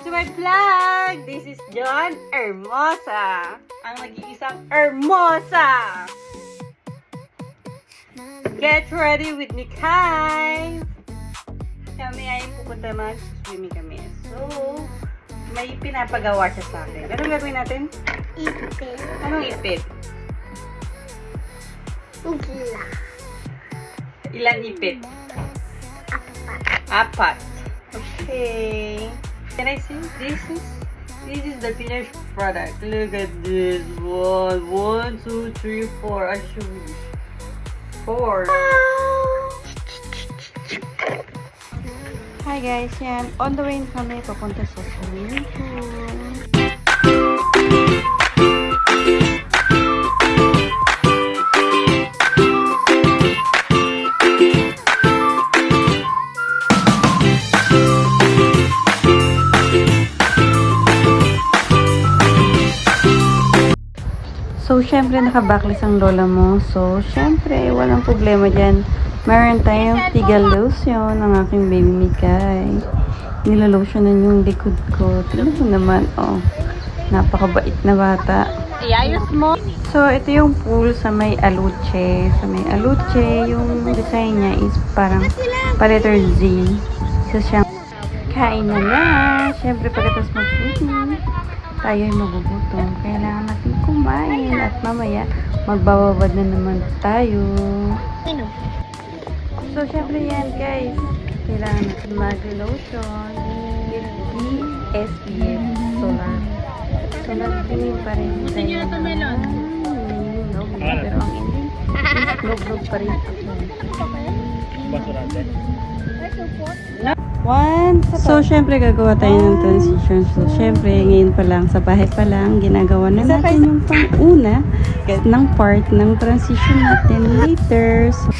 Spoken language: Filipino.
to my vlog! This is John Hermosa. Ang nag-iisang Hermosa! Get ready with me, guys! Kami ay pupunta mag-swimming kami. So, may pinapagawa siya sa akin. Anong gagawin natin? Ipit. Anong ipit? Gila. Ilan ipit? Apat. Okay. Can I see? This is the finished product. Look at this one. 1, 2, 3, 4. I show you. 4. Hi guys, yan. On the way na kami papunta sa swimming pool. So, syempre, naka-backlist ang lola mo. So, syempre, walang problema dyan. Meron tayong tiga lotion ng aking baby Mikay. Nilalotionan yung likod ko. Tignan mo naman, oh. Napakabait na bata. Iayos mo. So, ito yung pool sa may aluche. Sa may aluche, yung design niya is parang pa-letter Z. So, siyang kain na na. Syempre, pagkatapos mag-swimming, tayo ay magugutom. Kailangan natin kumain at mamaya magbababad na naman tayo. So, syempre yan guys. Kailangan natin mag-lotion with SPF Solar. So, nag-tingin pa rin tayo. Pero ang hindi, log-log pa rin ako. So, syempre, gagawa tayo ng transition. So, syempre, ngayon pa lang, sa bahay pa lang, ginagawa na natin yung pang-una ng part ng transition natin later. So,